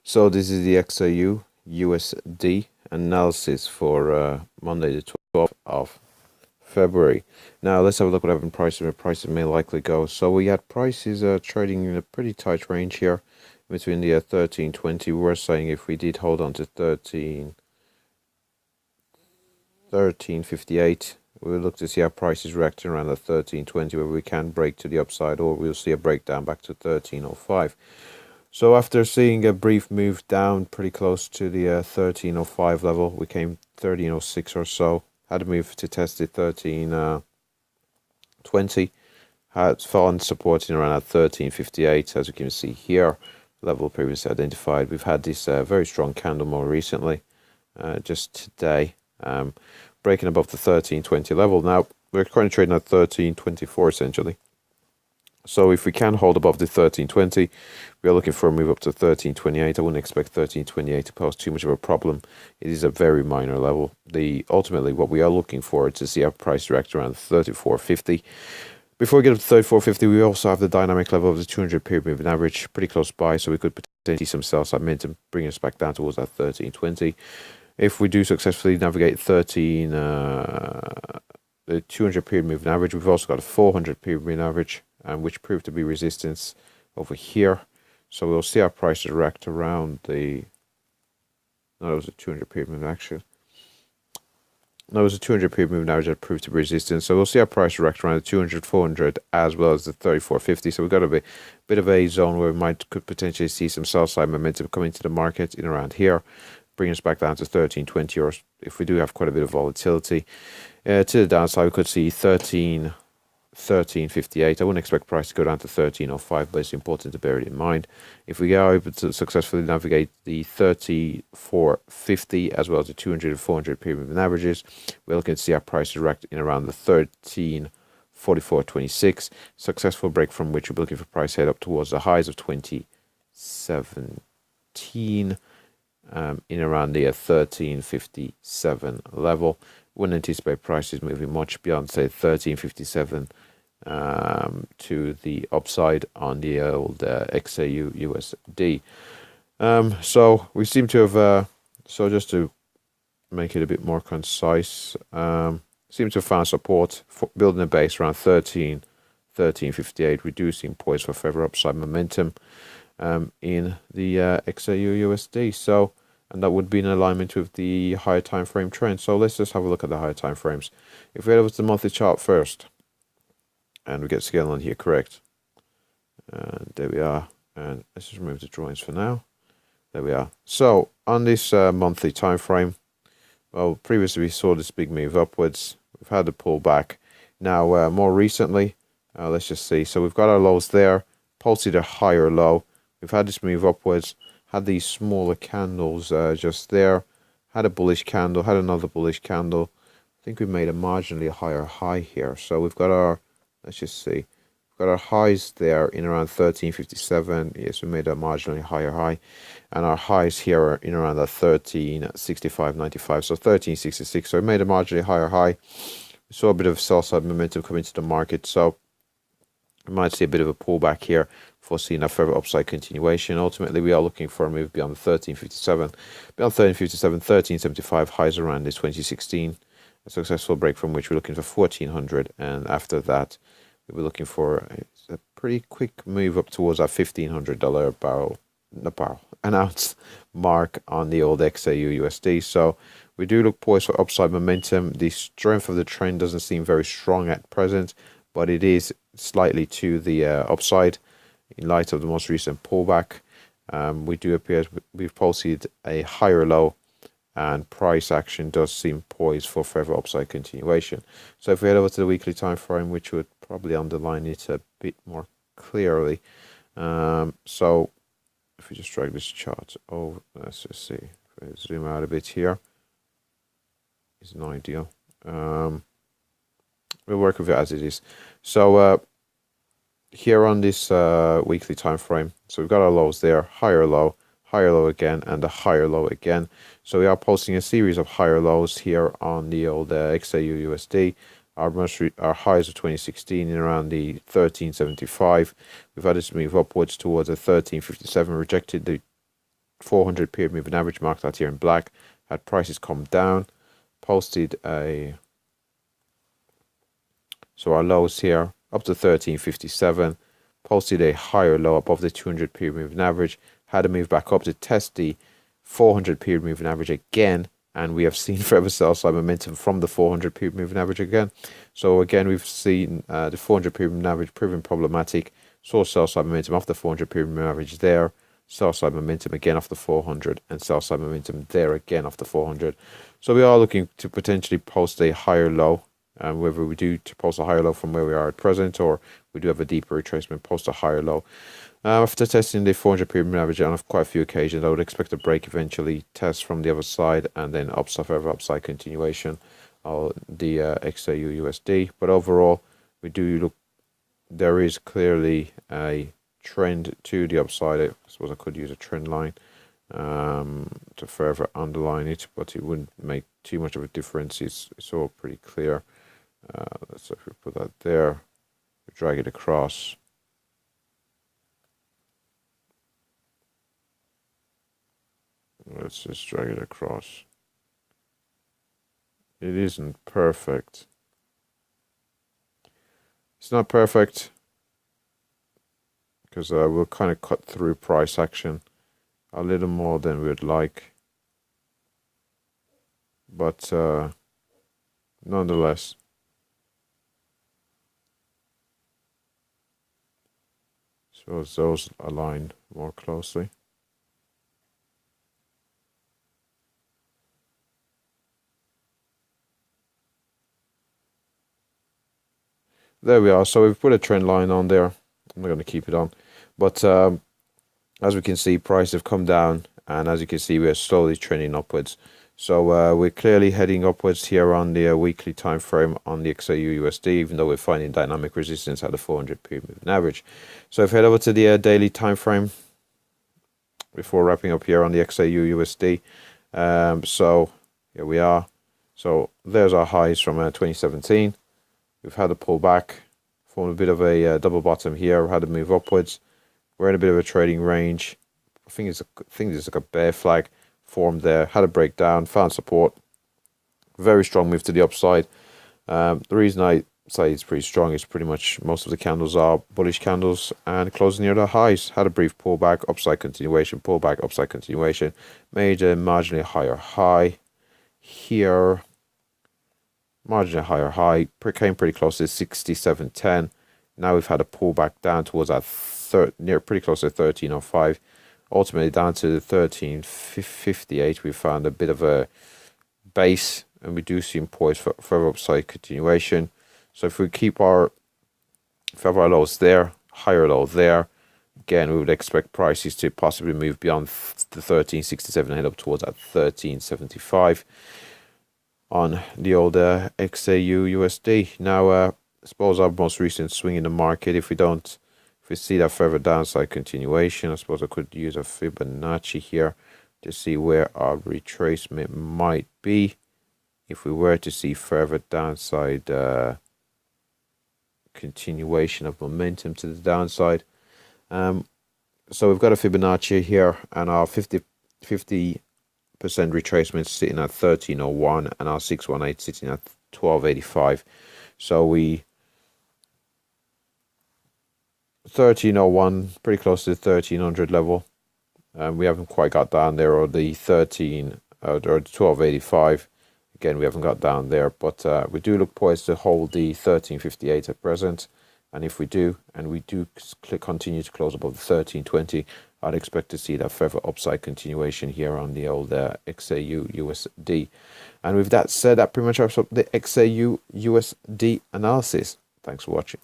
So this is the XAUUSD analysis for Monday the 12th of February. Now let's have a look what happened prices where prices may likely go. So we had prices trading in a pretty tight range here between the 13.20. We were saying if we did hold on to 13.58, we'll look to see how prices react around the 13.20 where we can break to the upside, or we'll see a breakdown back to 13.05. So after seeing a brief move down pretty close to the 13.05 level, we came 13.06 or so, had a move to test the 13.20, had found support in around at 13.58, as you can see here, level previously identified. We've had this very strong candle more recently, just today, breaking above the 13.20 level. Now, we're currently trading at 13.24 essentially. So if we can hold above the 13.20, we are looking for a move up to 13.28. I wouldn't expect 13.28 to pose too much of a problem. It is a very minor level. Ultimately, what we are looking for is to see our price react around 34.50. Before we get up to 34.50, we also have the dynamic level of the 200 period moving average pretty close by, so we could potentially see some sell side momentum bring us back down towards that 13.20. If we do successfully navigate the 200 period moving average, we've also got a 400 period moving average, which proved to be resistance over here. So we'll see our prices react around the... No, it was a 200 period moving actually. No, it was a 200 period moving average that proved to be resistance. So we'll see our price react around the 200, 400, as well as the 34.50. So we've got a bit of a zone where we could potentially see some sell side momentum coming to the market in around here, bring us back down to 13.20, or if we do have quite a bit of volatility to the downside, we could see 13.58. I wouldn't expect price to go down to 13.05, but it's important to bear it in mind. If we are able to successfully navigate the 34.50 as well as the 200 and 400 period moving averages, we're looking to see our prices react in around the 13.44.26. Successful break from which we'll be looking for price head up towards the highs of 2017 in around the 13.57 level. Wouldn't anticipate prices moving much beyond, say, 13.57 to the upside on the old XAUUSD. So we seem to have, so just to make it a bit more concise, seem to have found support for building a base around 13.58, reducing poise for further upside momentum in the XAUUSD. So, and that would be in alignment with the higher time frame trend. So let's just have a look at the higher time frames. If we head over to the monthly chart first, and we get scale on here correct, and there we are. And let's just remove the drawings for now. There we are. So on this monthly time frame, well, previously we saw this big move upwards. We've had a pullback. Now more recently, let's just see. So we've got our lows there, pulsed a higher low. We've had this move upwards. Had these smaller candles just there, had a bullish candle, had another bullish candle. I think we made a marginally higher high here. So we've got our, let's just see, we've got our highs there in around 13.57. Yes, we made a marginally higher high. And our highs here are in around that 13.65.95. So 13.66. So we made a marginally higher high. We saw a bit of sell side momentum coming to the market. So we might see a bit of a pullback here, foreseeing a further upside continuation. Ultimately, we are looking for a move beyond the 13.57. Beyond 13.57, 13.75, highs around this 2016. A successful break from which we're looking for 1400. And after that, we'll be looking for a pretty quick move up towards our $1,500 an ounce mark on the old XAUUSD. So we do look poised for upside momentum. The strength of the trend doesn't seem very strong at present, but it is slightly to the upside in light of the most recent pullback. We do appear we've posted a higher low, and price action does seem poised for further upside continuation. So if we head over to the weekly time frame, which would probably underline it a bit more clearly. So if we just drag this chart over, let's just see. If we zoom out a bit here, it's not ideal. We'll work with it as it is. So here on this weekly time frame, so we've got our lows there, higher low again, and a higher low again. So we are posting a series of higher lows here on the old XAUUSD. Our highs of 2016 in around the 13.75. We've had this move upwards towards a 13.57, rejected the 400 period moving average, marked out here in black, had prices come down, posted a, so our lows here up to 1357, posted a higher low above the 200 period moving average, had to move back up to test the 400 period moving average again, and we have seen further sell side momentum from the 400 period moving average again. So again, we've seen the 400 period moving average proving problematic. Saw sell side momentum off the 400 period moving average there, sell side momentum again off the 400, and sell side momentum there again off the 400. So we are looking to potentially post a higher low, whether we do to post a higher low from where we are at present, or we do have a deeper retracement, post a higher low. After testing the 400 period moving average on quite a few occasions, I would expect a break eventually, test from the other side, and then further upside continuation of the XAUUSD. But overall, we do look, there is clearly a trend to the upside. I suppose I could use a trend line to further underline it, but it wouldn't make too much of a difference. It's all pretty clear. So if we put that there, we drag it across. Let's just drag it across. It isn't perfect. It's not perfect because we'll kind of cut through price action a little more than we would like. But nonetheless, so those align more closely. There we are. So we've put a trend line on there. I'm not going to keep it on. But as we can see, prices have come down. And as you can see, we're slowly trending upwards. So we're clearly heading upwards here on the weekly time frame on the XAUUSD, even though we're finding dynamic resistance at the 400 period moving average. So if we head over to the daily time frame before wrapping up here on the XAUUSD. So here we are. So there's our highs from 2017. We've had a pullback, formed a bit of a double bottom here. We've had to move upwards. We're in a bit of a trading range. I think there's like a bear flag formed there. Had a breakdown, found support. Very strong move to the upside. The reason I say it's pretty strong is pretty much most of the candles are bullish candles and closing near the highs. Had a brief pullback, upside continuation, pullback, upside continuation. Made a marginally higher high here. Marginally higher high, came pretty close to 67.10. Now we've had a pullback down towards that pretty close to 13.05. Ultimately down to 13.58. We found a bit of a base, and we do seem poised for further upside continuation. So if we keep our lows there, higher low there, again we would expect prices to possibly move beyond the 13.67 and head up towards that 13.75. On the old XAUUSD. Now, I suppose our most recent swing in the market, if we see that further downside continuation, I suppose I could use a Fibonacci here to see where our retracement might be. If we were to see further downside continuation of momentum to the downside. So we've got a Fibonacci here, and our 50% retracement sitting at 1301, and our 618 sitting at 1285. So we 1301 pretty close to the 1300 level. We haven't quite got down there, or the 1285. Again, we haven't got down there, but we do look poised to hold the 1358 at present. And if we do, and we do continue to close above the 1320, I'd expect to see that further upside continuation here on the old XAUUSD. And with that said, that pretty much wraps up the XAUUSD analysis. Thanks for watching.